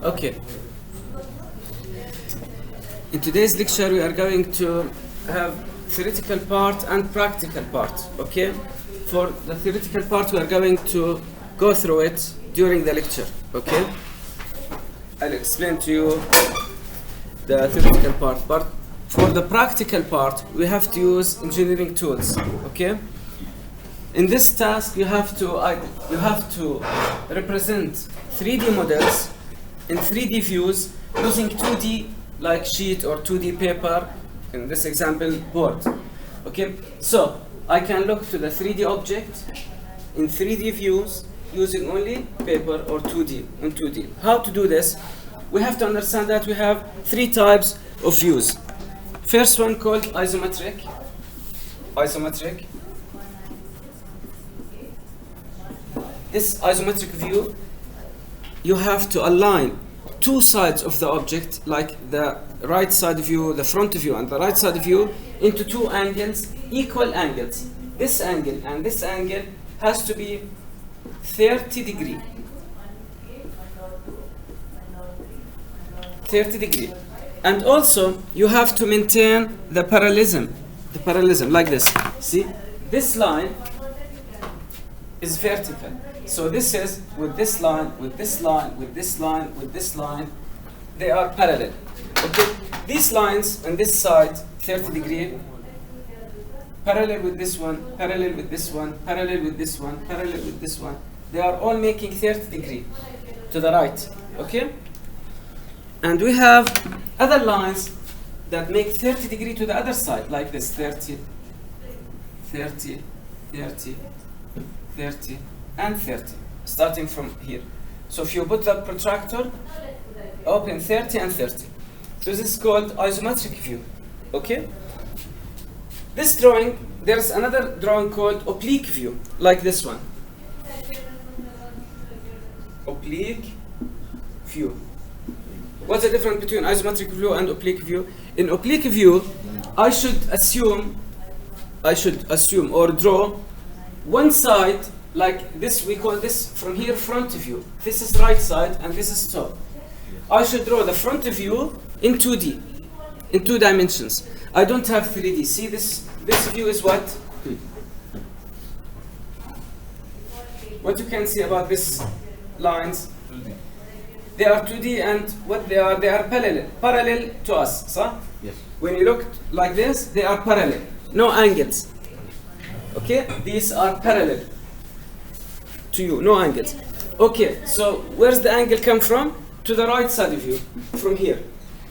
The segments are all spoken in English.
Okay. In today's lecture, we are going to have theoretical part and practical part. Okay. For the theoretical part, we are going to go through it during the lecture. Okay. I'll explain to you the theoretical part. But for the practical part, we have to use engineering tools. Okay. In this task, you have to represent 3D models in 3D views using 2D like sheet or 2D paper, in this example board. Okay, so I can look to the 3D object in 3D views using only paper or 2D in 2D. How to do this? We have to understand that we have 3 types of views. First one called isometric. Isometric. This isometric view, you have to align 2 sides of the object, like the right side view, the front view, and the right side view, into 2 angles, equal angles. This angle and this angle has to be 30 degree. 30 degree. And also, you have to maintain the parallelism. The parallelism, like this. See, this line is vertical. So this is with this line, with this line, with this line, with this line, they are parallel. Okay, these lines on this side, 30 degree, parallel with this one, parallel with this one, parallel with this one, parallel with this one. They are all making 30 degree to the right. Okay, and we have other lines that make 30 degree to the other side, like this, 30, 30, 30, 30. And 30, starting from here. So if you put the protractor, open 30 and 30. So this is called isometric view. Okay? This drawing, there is another drawing called oblique view, like this one. Oblique view. What's the difference between isometric view and oblique view? In oblique view, I should assume or draw one side like this. We call this from here front view. This is right side and this is top. I should draw the front view in 2D, in 2 dimensions. I don't have 3D. See, this view is what? What you can see about these lines? 2D. They are 2D, and what they are parallel to us. So? Yes. When you look like this, they are parallel. No angles. Okay? These are parallel to you, no angles. Okay, so where's the angle come from? To the right side of you, from here.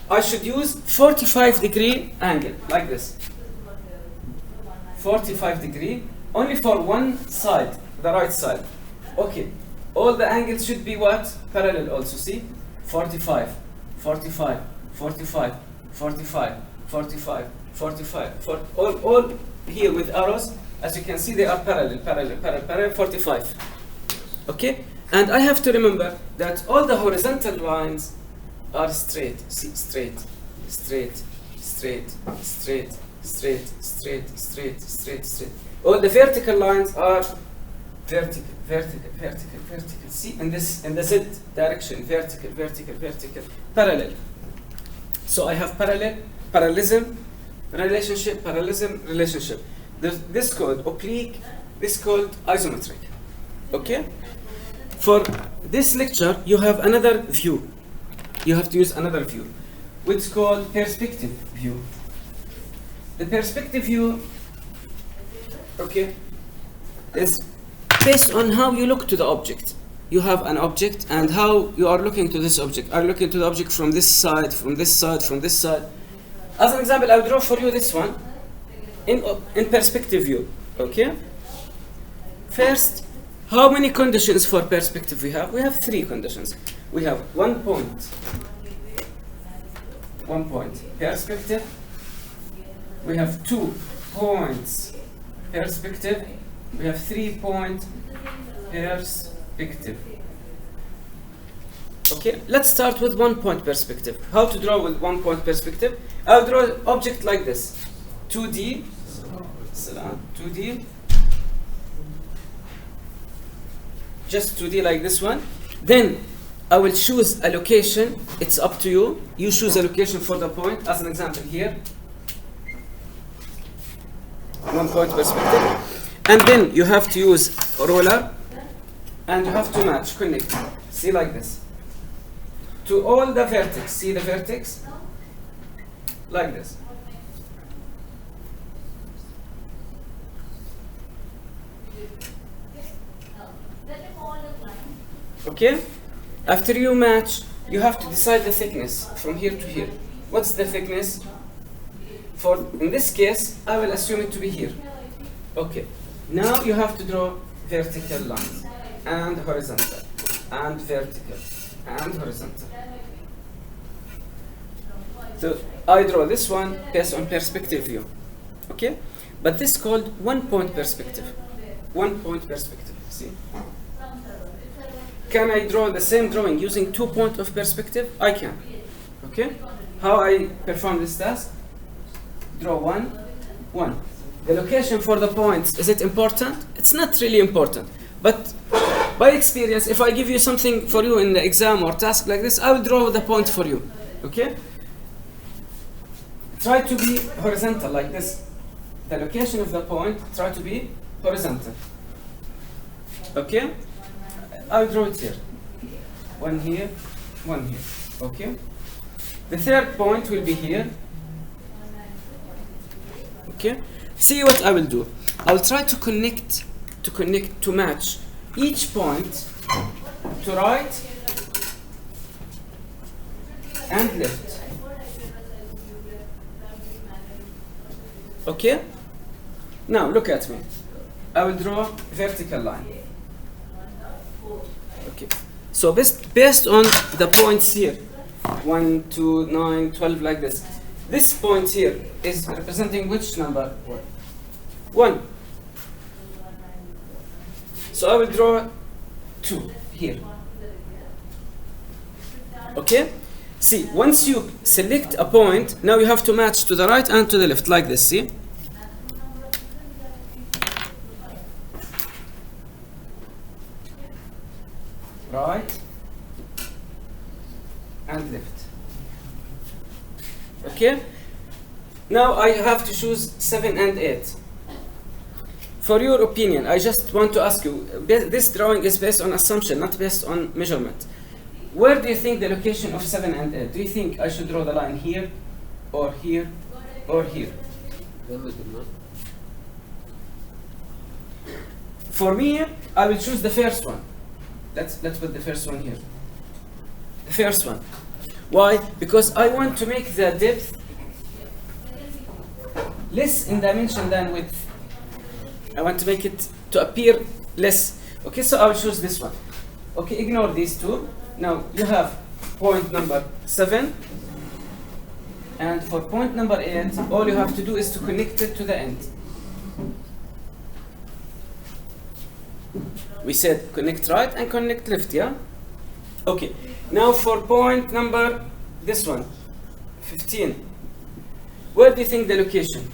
I should use 45 degree angle, like this. 45 degree, only for one side, the right side. Okay, all the angles should be what? Parallel also, see? 45, 45, 45, 45, 45, 45, all here with arrows. As you can see, they are parallel, 45. Okay, and I have to remember that all the horizontal lines are straight. See, straight, straight, straight, straight, straight, straight, straight, straight, straight. All the vertical lines are vertical, vertical, vertical, vertical. See, in the Z direction, vertical, vertical, vertical, parallel. So I have parallelism, relationship, parallelism, relationship. This called oblique, this called isometric. Okay? For this lecture, you have another view. You have to use another view, which is called perspective view. The perspective view, okay, is based on how you look to the object. You have an object, and how you are looking to this object. Are you looking to the object from this side, from this side, from this side? As an example, I'll draw for you this one in perspective view. Okay? First, how many conditions for perspective we have? We have 3 conditions. We have 1 point perspective. We have 2 points perspective. We have 3 point perspective. Okay, let's start with 1 point perspective. How to draw with 1 point perspective? I'll draw an object like this. 2D. 2D. Just 2D like this one. Then I will choose a location. It's up to you. You choose a location for the point. As an example here, 1 point perspective. And then you have to use a ruler and you have to match, connect. See, like this. To all the vertex. See the vertex? Like this. Okay? After you match, you have to decide the thickness from here to here. What's the thickness? For in this case, I will assume it to be here. Okay. Now you have to draw vertical lines and horizontal and vertical and horizontal. So I draw this one based on perspective view. Okay? But this is called 1 point perspective. 1 point perspective. See? Can I draw the same drawing using 2 points of perspective? I can. Okay? How I perform this task? Draw 1, 1. The location for the points, is it important? It's not really important. But by experience, if I give you something for you in the exam or task like this, I will draw the point for you. Okay? Try to be horizontal like this. The location of the point, try to be horizontal. Okay? I'll draw it here. 1 here, 1 here. Okay? The third point will be here. Okay? See what I will do. I will try to connect, to match each point to right and left. Okay? Now look at me. I will draw vertical line. Okay. So based on the points here, 1, 2, 9, 12, like this. This point here is representing which number? 1. So I will draw 2 here. Okay? See, once you select a point, now you have to match to the right and to the left, like this, see? Right and left. Okay? Now I have to choose 7 and 8. For your opinion, I just want to ask you, this drawing is based on assumption, not based on measurement. Where do you think the location of 7 and 8? Do you think I should draw the line here, or here, or here? For me, I will choose the first one. Let's put the first one here. The first one. Why? Because I want to make the depth less in dimension than width. I want to make it to appear less. Okay, so I will choose this one. Okay, ignore these two. Now you have point number 7, and for point number 8, all you have to do is to connect it to the end. We said connect right and connect left, yeah? Okay, now for point number, this one, 15. Where do you think the location?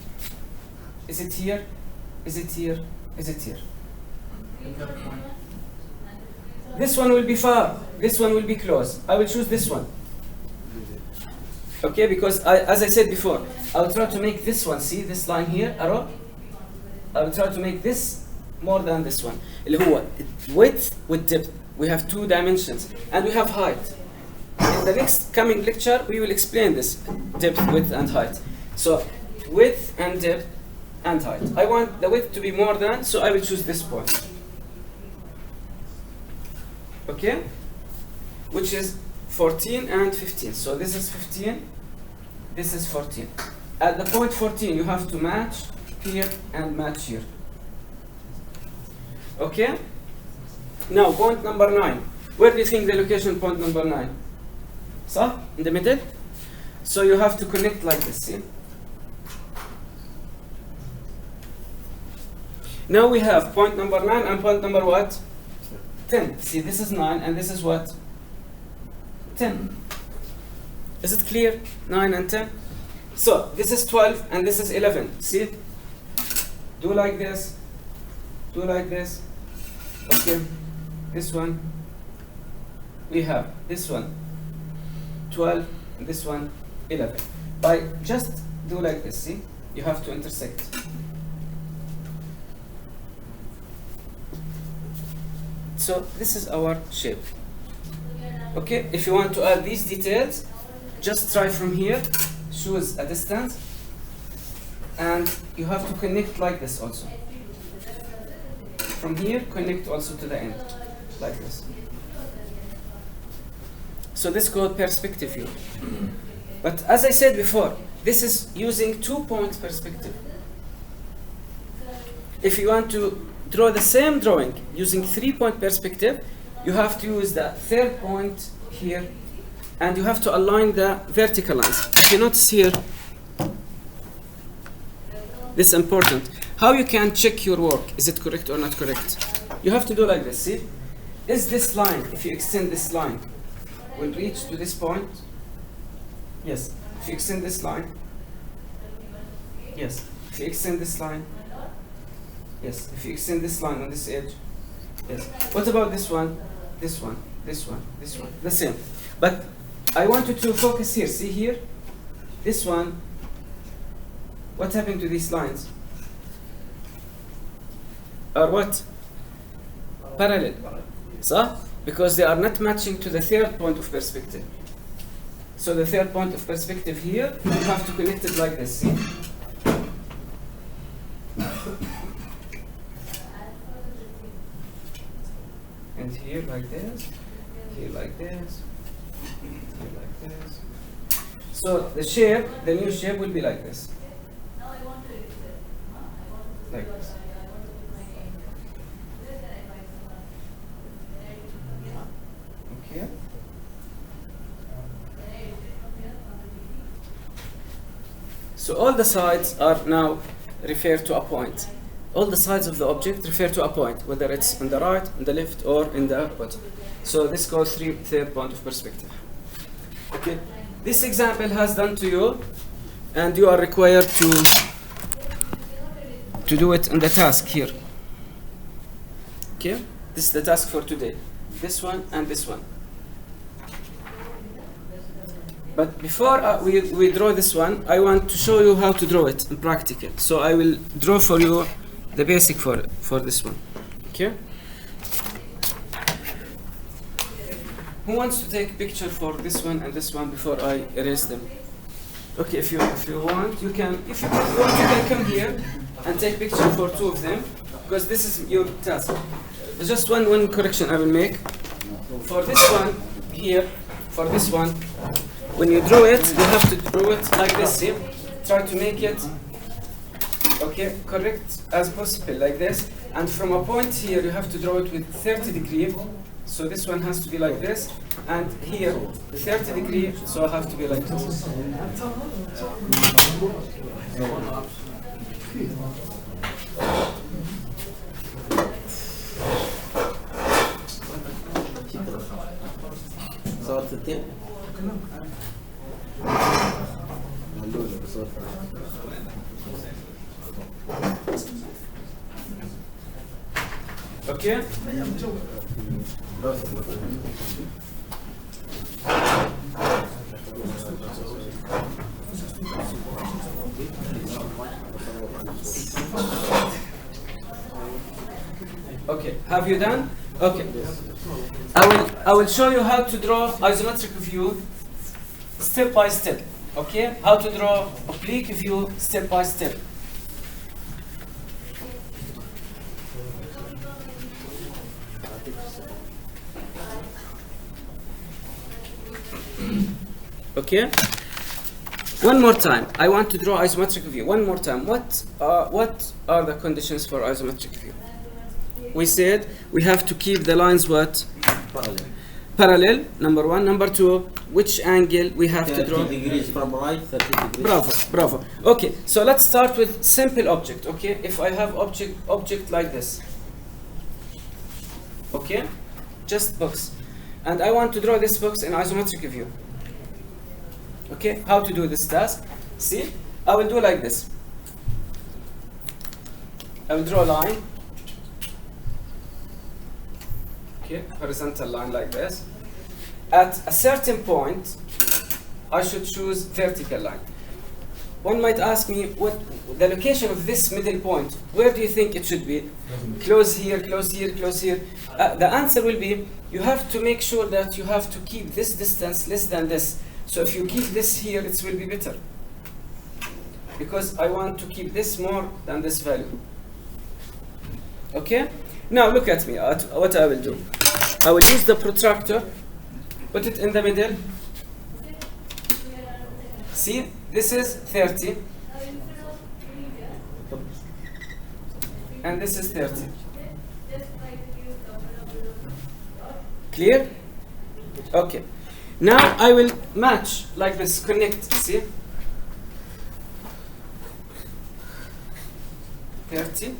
Is it here? Is it here? Is it here? This one will be far. This one will be close. I will choose this one. Okay, because as I said before, I will try to make this one, see this line here, arrow? I will try to make this more than this one. اللي هو width with depth. We have 2 dimensions and we have height. In the next coming lecture, we will explain this depth, width, and height. So width and depth and height. I want the width to be more than, so I will choose this point. Okay? Which is 14 and 15. So this is 15, this is 14. At the point 14, you have to match here and match here. Okay? Now, point number 9. Where do you think the location point number 9? So, in the middle? So you have to connect like this, see? Now we have point number 9 and point number what? 10. See, this is 9 and this is what? 10. Is it clear? 9 and 10? So, this is 12 and this is 11. See? Do like this. Do like this. Okay. This one. we have this one 12 and this one 11. By just do like this, see, you have to intersect. So this is our shape. Okay, if you want to add these details, just try from here, choose a distance, and you have to connect like this also. From here, connect also to the end, like this. So this is called perspective view. But as I said before, this is using 2-point perspective. If you want to draw the same drawing using 3-point perspective, you have to use the third point here, and you have to align the vertical lines. If you notice here, this is important. How you can check your work, is it correct or not correct? You have to do like this, see? Is this line, if you extend this line, will reach to this point? Yes. If you extend this line? Yes. If you extend this line? Yes. If you extend this line on this edge? Yes. What about this one? This one, this one, this one. The same. But I wanted to focus here. See here? This one. What happened to these lines? Are what? Parallel. So, because they are not matching to the third point of perspective. So the third point of perspective here, you have to connect it like this. See? And here like this, here like this, here like this. So the shape, the new shape will be like this. Like this. Okay. So all the sides are now referred to a point. All the sides of the object refer to a point, whether it's on the right, on the left, or in the bottom. So this calls third point of perspective. Okay. This example has done to you, and you are required to do it in the task here. Okay. This is the task for today. This one and this one. But before we draw this one, I want to show you how to draw it in practical. So I will draw for you the basic for this one. Okay? Who wants to take a picture for this one and this one before I erase them? Okay, if you want, you can. If you want, you can come here and take picture for two of them, because this is your task. There's just one correction I will make. For this one here, for this one, when you draw it, you have to draw it like this. See? Try to make it correct as possible, like this. And from a point here, you have to draw it with 30 degrees. So this one has to be like this. And here, 30 degrees, so I have to be like this. صورت التيم Okay? Okay, have you done? Okay. I will show you how to draw isometric view step by step. Okay? How to draw oblique view step by step. Okay? One more time. I want to draw isometric view. One more time. What are the conditions for isometric view? We said we have to keep the lines what? Parallel, number one. Number two, which angle we have to draw? 30 degrees from right, 30 degrees. Bravo. Okay, so let's start with simple object. Okay, if I have object like this. Okay, just box, and I want to draw this box in isometric view. Okay, how to do this task? See, I will do like this. I will draw a line. Okay, horizontal line like this. at a certain point, I should choose vertical line. One might ask me, what the location of this middle point, where do you think it should be? Close here, close here, close here. The answer will be, you have to make sure that you have to keep this distance less than this. So if you keep this here, it will be better. Because I want to keep this more than this value. Okay? Now look at me, what I will do. I will use the protractor, put it in the middle. See, this is 30. And this is 30. Clear? Okay. Now I will match like this, connect, see? 30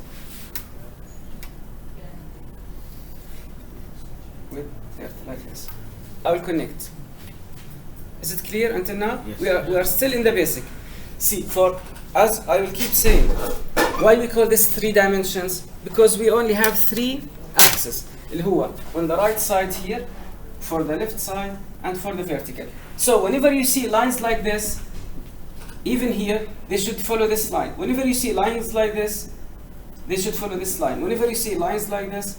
with 30 like this. I will connect. Is it clear until now? Yes. We are still in the basic. See, as I will keep saying, why we call this 3 dimensions? Because we only have 3 axes. اللي هو on the right side here, for the left side, and for the vertical. So whenever you see lines like this, even here, they should follow this line. Whenever you see lines like this, they should follow this line. Whenever you see lines like this,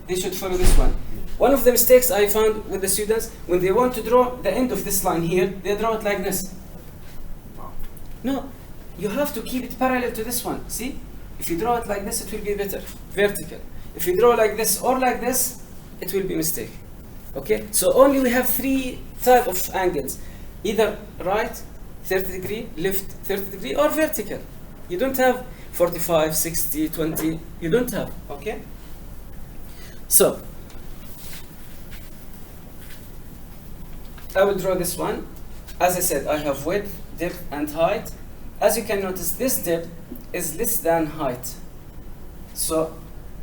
they should follow this one. One of the mistakes I found with the students, when they want to draw the end of this line here, they draw it like this. No, you have to keep it parallel to this one. See? If you draw it like this, it will be better. Vertical. If you draw like this or like this, it will be a mistake. Okay? So only we have 3 types of angles. Either right, 30 degree, left, 30 degree, or vertical. You don't have 45, 60, 20. You don't have. Okay? So, I will draw this one. As I said, I have width, depth, and height. As you can notice, this depth is less than height. So,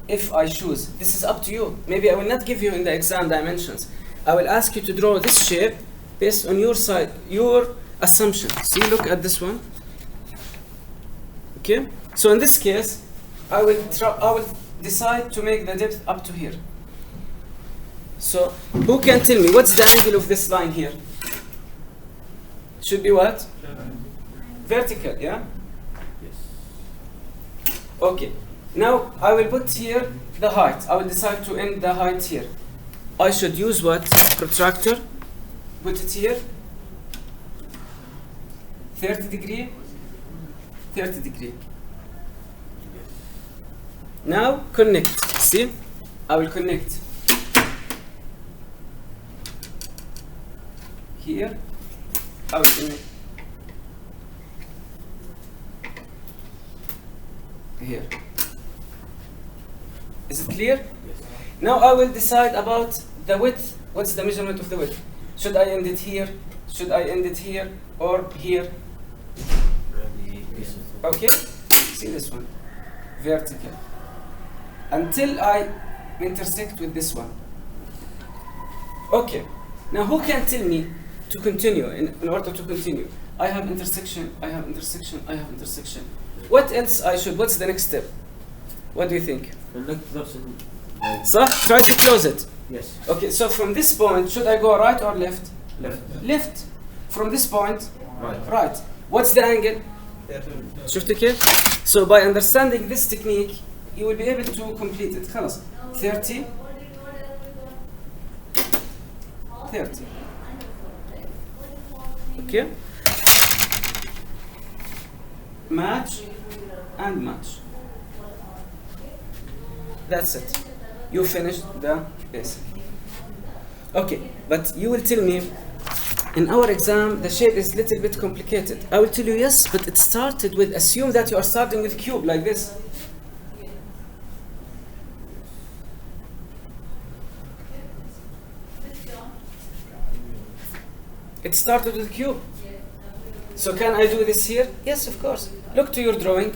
if I choose, this is up to you. Maybe I will not give you in the exam dimensions. I will ask you to draw this shape based on your side, your assumption. See, look at this one. Okay. So in this case, I will decide to make the depth up to here. So who can tell me what's the angle of this line here? Should be what? Vertical, yeah? Yes. Okay. Now I will put here the height. I will decide to end the height here. I should use what? Protractor. Put it here. 30 degree. 30 degree. Now connect. See? I will connect. Here. I will connect. Here. Is it clear? Yes. Now I will decide about the width. What's the measurement of the width? Should I end it here? Should I end it here? Or here? Okay? See this one? Vertical. Until I intersect with this one. Okay. Now who can tell me to continue, in order to continue? I have intersection, I have intersection, I have intersection. What else I should, what's the next step? What do you think? Connect person. So, try to close it. Yes. Okay, so from this point, should I go right or left? Left. Left. From this point, Right. right. What's the angle? شفت كيف؟ So by understanding this technique, you will be able to complete it. خلاص. 30. 30. Okay? Match and match. That's it. You finished the basic. Okay, but you will tell me, in our exam, the shape is a little bit complicated. I will tell you yes, but it started with, assume that you are starting with cube like this. It started with cube. So can I do this here? Yes, of course. Look to your drawing.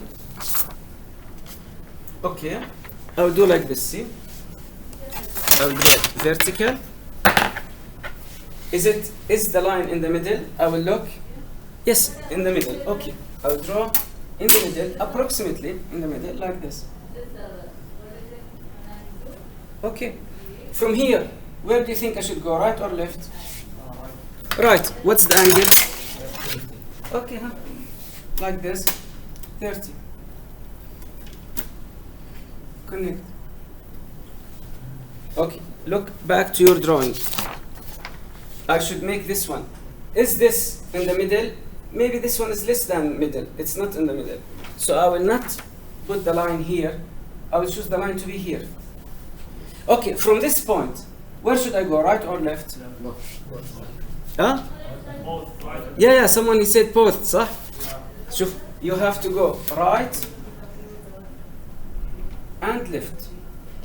Okay. I will do like this, see? I will draw vertical. Is the line in the middle? I will look. Yes, in the middle. Okay. I will draw in the middle, approximately in the middle, like this. Okay. From here, where do you think I should go, right or left? Right, what's the angle? Okay, huh? Like this, 30. Connect. Okay, look back to your drawing. I should make this one. Is this in the middle? Maybe this one is less than middle. It's not in the middle. So I will not put the line here. I will choose the line to be here. Okay, from this point, where should I go, right or left? Huh? Yeah, someone he said both, صح? شوف, you have to go right and left.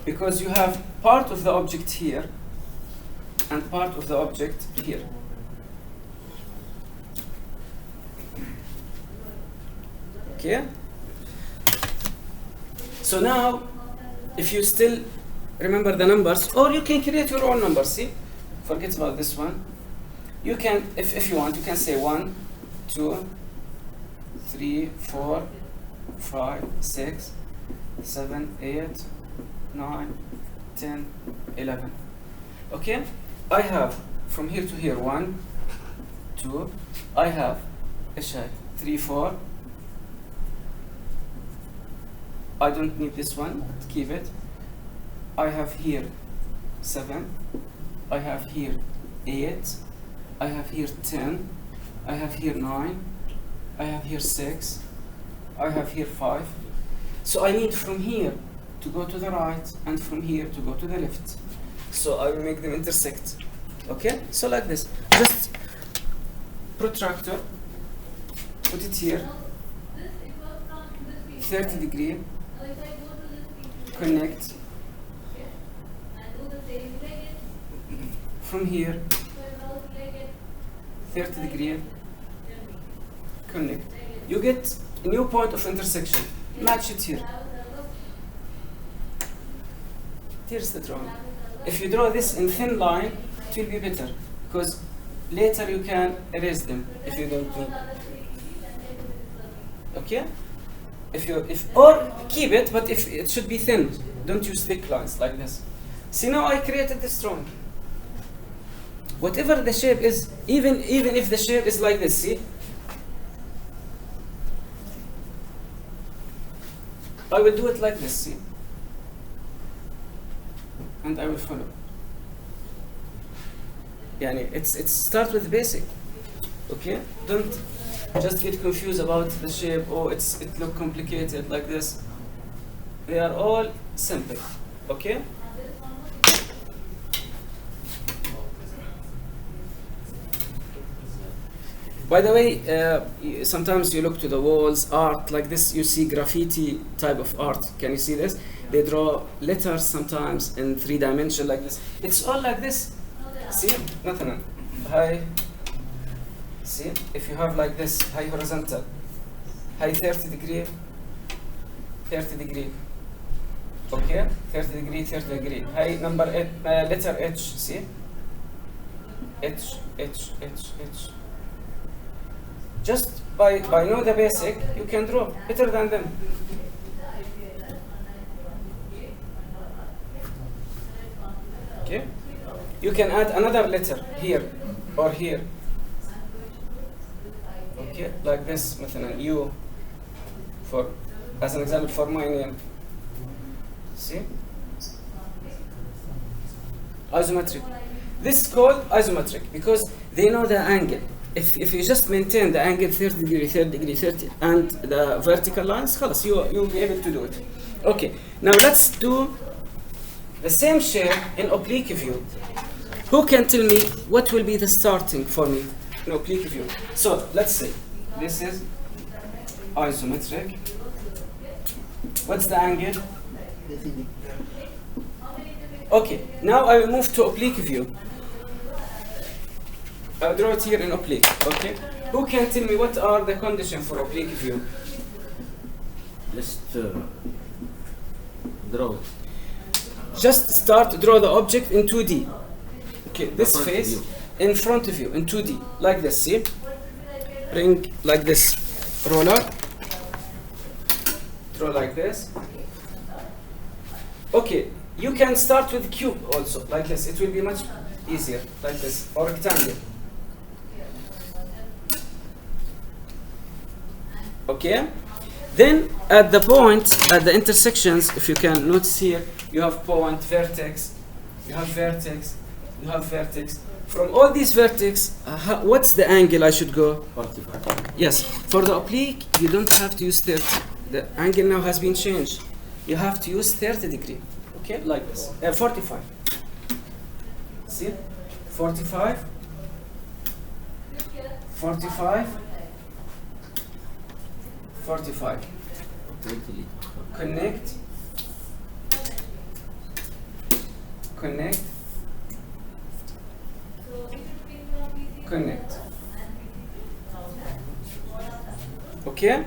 Because you have part of the object here and part of the object here. Okay? So now, if you still remember the numbers, or you can create your own numbers, see? Forget about this one. You can, if you want, you can say 1, 2, 3, 4, 5, 6, 7, 8, 9, 10, 11. Okay? I have from here to here 1, 2, I have 3, 4. I don't need this one, keep it. I have here 7, I have here 8, I have here 10, I have here 9, I have here 6, I have here 5. So I need from here to go to the right and from here to go to the left. So I will make them intersect. Okay? So like this. Just protractor, put it here, 30 degree, connect. From here, 30 degree, connect. You get a new point of intersection. Match it here. Here's the drawing. If you draw this in thin line, it will be better because later you can erase them if you don't need. Okay? Or keep it, but if it should be thin. Don't use thick lines like this. See, now I created this drawing. Whatever the shape is, even if the shape is like this, see? I will do it like this, see? And I will follow. Yani it's start with basic. Okay? Don't just get confused about the shape. Oh, it look complicated like this. They are all simple. Okay? By the way, sometimes you look to the walls, art like this, you see graffiti type of art. Can you see this? They draw letters sometimes in 3 dimension like this. It's all like this. See? مثلا high. See? If you have like this, high horizontal, high 30 degree, 30 degree. Okay? 30 degree, 30 degree. High number 8, letter H. See? H. Just by know the basic, you can draw better than them. Okay? You can add another letter here or here. Okay? Like this, مثلا U, for as an example for my name. See? Isometric. This is called isometric because they know the angle. If you just maintain the angle 30 degree, 30 degree, 30, and the vertical lines, خلاص, you'll be able to do it. Okay, now let's do the same shape in oblique view. Who can tell me what will be the starting for me in oblique view? So let's say this is isometric. What's the angle? Okay, now I will move to oblique view. I'll draw it here in oblique, okay? Who can tell me what are the conditions for oblique view? Just draw it. Just start, draw the object in 2D. Okay, this face view. in front of you in 2D, like this, see? Bring like this roller, draw like this. Okay, you can start with cube also, like this. It will be much easier, like this, or rectangle. Okay? Then at the points, at the intersections, if you can notice here, you have point, vertex, you have vertex, you have vertex. From all these vertex, what's the angle I should go? 45. Yes, for the oblique, you don't have to use 30. The angle now has been changed. You have to use 30 degree. Okay, like this. 45. See? 45. 45. 45. Connect. Connect. Connect. Okay?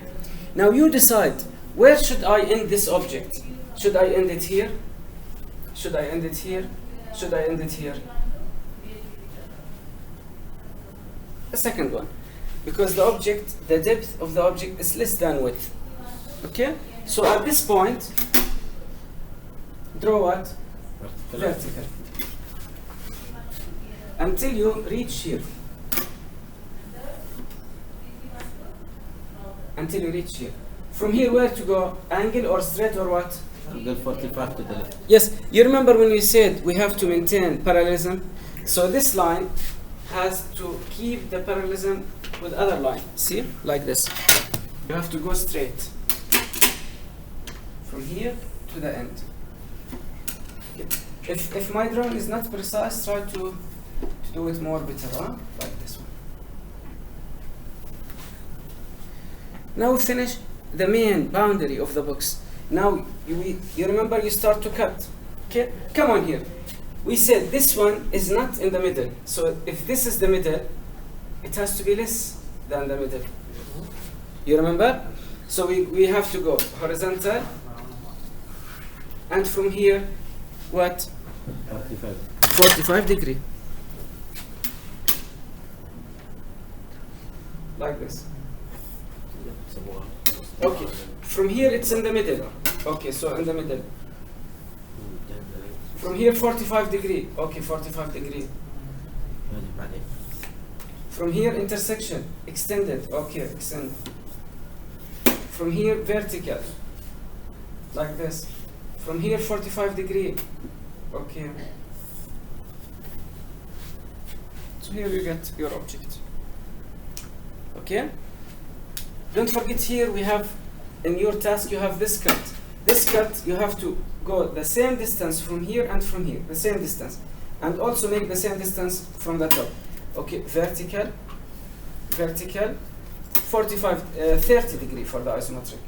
Now you decide, where should I end this object? Should I end it here? Should I end it here? Should I end it here? The second one. Because the object, the depth of the object is less than width. Okay? So at this point, draw what? Vertical. Until you reach here. Until you reach here. From here, where to go? Angle or straight or what? Angle 45 to the left. Yes, you remember when we said we have to maintain parallelism? So this line has to keep the parallelism with other line. See? Like this. You have to go straight. From here to the end. Okay. If my drawing is not precise, try to do it more better, huh? Like this one. Now we finish the main boundary of the box. Now you remember you start to cut. Okay, come on here. We said this one is not in the middle. So if this is the middle, it has to be less than the middle. You remember? So we have to go horizontal. And from here, what? 45. 45 degree. Like this. Okay. From here it's in the middle. Okay, so in the middle. From here 45 degree. Okay, 45 degree. From here intersection. Extended. Okay, extend. From here vertical. Like this. From here 45 degree. Okay. So here you get your object. Okay? Don't forget here we have, in your task you have this cut. This cut you have to go the same distance from here and from here. The same distance. And also make the same distance from the top. Okay, vertical. Vertical. 30 degree for the isometric.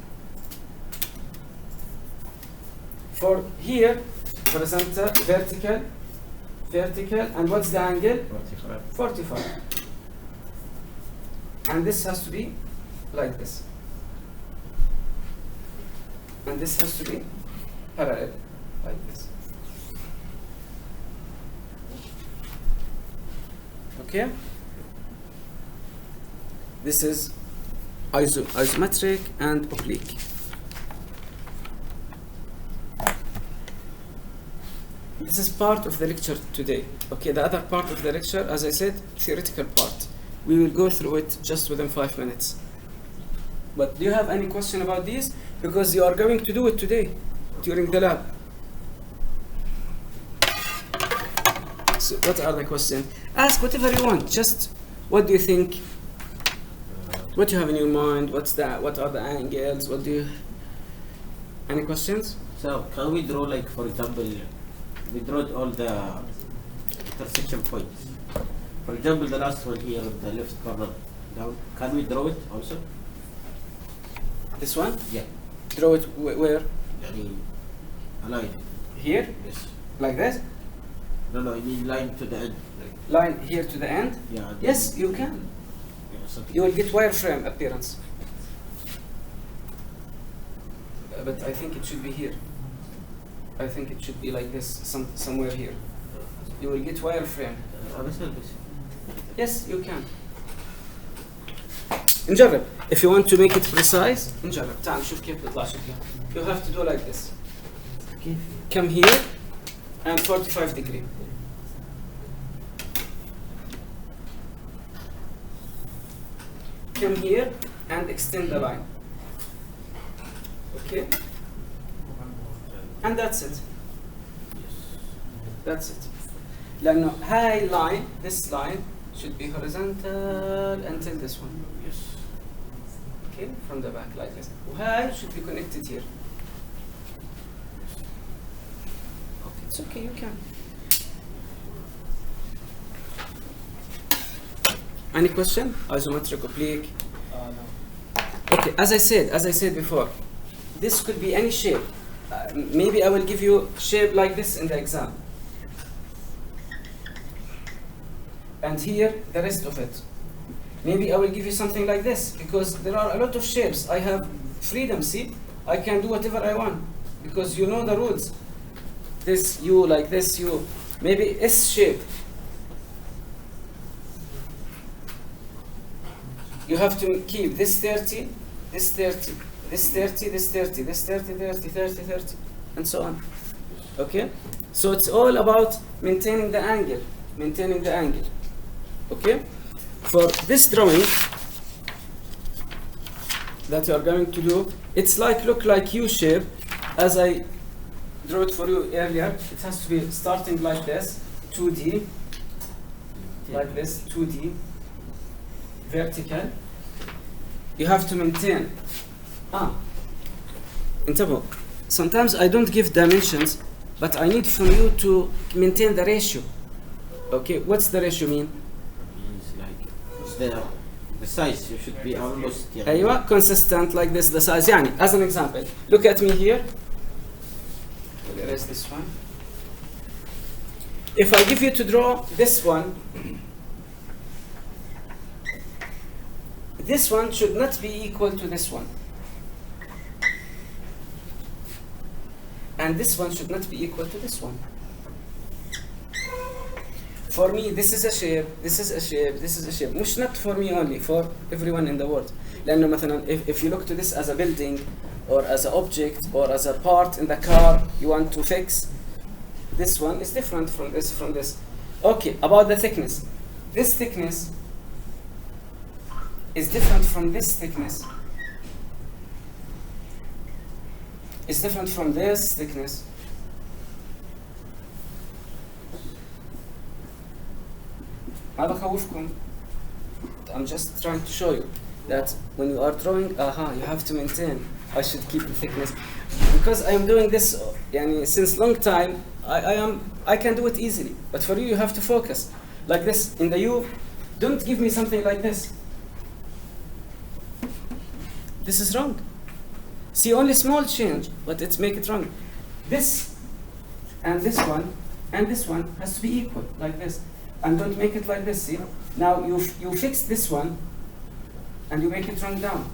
For here, horizontal, vertical, vertical, and what's the angle? 45. 45. And this has to be like this. And this has to be parallel, like this. Okay? This is isometric and oblique. This is part of the lecture today. Okay, the other part of the lecture, as I said, theoretical part. We will go through it just within 5 minutes. But do you have any question about these? Because you are going to do it today during the lab. So what are the questions? Ask whatever you want. Just what do you think? What do you have in your mind? What's that? What are the angles? What do you? Any questions? So can we draw, like, for example, we draw all the intersection points. For example, the last one here, the left corner down. Can we draw it also? This one? Yeah. Draw it where? Yani, a line. Here? Yes. Like this? No, I mean line to the end. Like, Line here to the end? yeah. and Yes, then- you can. Yeah, something. You will get wireframe appearance. But I think it should be here. I think it should be like this, somewhere here. You will get wireframe. بس. Yes, you can. نجرب. If you want to make it precise, نجرب. تعال نشوف كيف بيطلع شكله. You have to do like this. Okay. Come here and 45 degree. Come here and extend the line. Okay, and that's it. That's it. لأنه high line, this line should be horizontal until this one. Yes. Okay, from the back like this. High should be connected here. Okay, it's okay, you can. Any question? Isometric, oblique? No. Okay, as I said before, this could be any shape. Maybe I will give you shape like this in the exam. And here, the rest of it. Maybe I will give you something like this, because there are a lot of shapes. I have freedom, see? I can do whatever I want, because you know the rules. This, you, like this, you. Maybe S shape. You have to keep this 30, this 30, this 30, this 30, this 30, 30, 30, 30, and so on. Okay? So it's all about maintaining the angle, maintaining the angle. Okay? For this drawing that you are going to do, it's look like U shape, as I drew it for you earlier. It has to be starting like this, 2D, like this, 2D, vertical. You have to maintain. انتبهوا. Sometimes I don't give dimensions, but I need from you to maintain the ratio. Okay, what's the ratio mean? Means like the size you should be almost. Yeah. أيوة, consistent like this, the size. يعني, as an example, look at me here. We'll erase this one. If I give you to draw this one should not be equal to this one. And this one should not be equal to this one. For me, this is a shape, this is a shape, this is a shape. مش not for me only, for everyone in the world. لأنه مثلا if you look to this as a building or as an object or as a part in the car you want to fix, this one is different from this. Okay, about the thickness. This thickness is different from this thickness. It's different from this thickness. ما بخوفكم. I'm just trying to show you that when you are drawing, you have to maintain. I should keep the thickness because I am doing this since long time. I can do it easily, but for you, you have to focus like this. In the U, don't give me something like this. This is wrong. See, only small change, but it's make it wrong. This and this one has to be equal, like this. And don't make it like this, see? Now you fix this one, and you make it run down.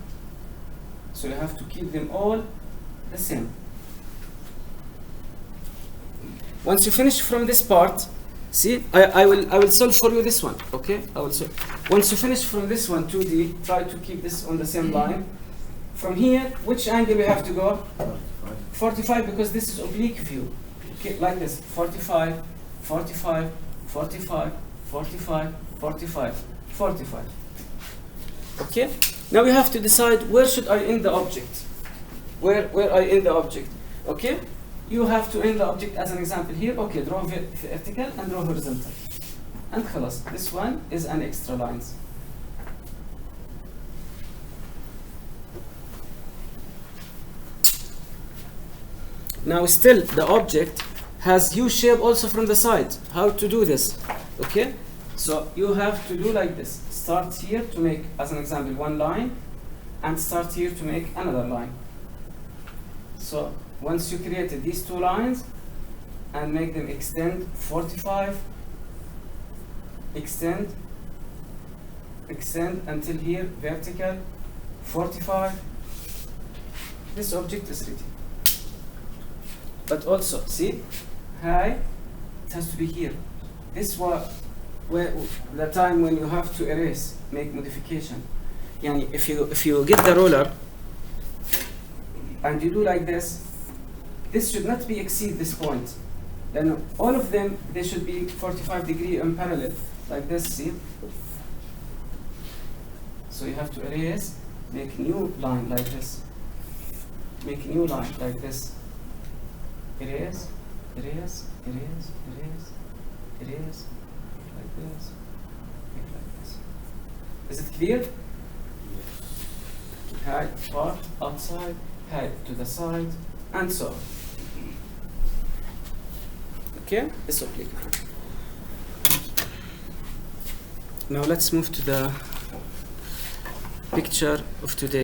So you have to keep them all the same. Once you finish from this part, see, I will solve for you this one, okay? I will solve. Once you finish from this one, 2D, try to keep this on the same line. From here, which angle we have to go? 45, because this is oblique view. Okay, like this, 45, 45, 45, 45, 45, 45. Okay? Now we have to decide where should I end the object. Where I end the object. Okay? You have to end the object as an example here. Okay, draw vertical and draw horizontal. And خلاص. This one is an extra lines. Now still the object has U shape also from the side. How to do this? Okay? So you have to do like this. Start here to make, as an example, one line, and start here to make another line. So once you created these two lines and make them extend 45, extend until here vertical 45, this object is ready. But also, see, high, it has to be here. This was where the time when you have to erase, make modification. Yani if you get the roller and you do like this should not be exceed this point. Then all of them, they should be 45 degree in parallel, like this, see? So you have to erase, make new line like this. make a new line like this. Erase, erase, erase, erase, erase, like this, make like this. Is it clear? Hide part outside, hide to the side, and so on. Okay, it's oblique. Now let's move to the picture of today.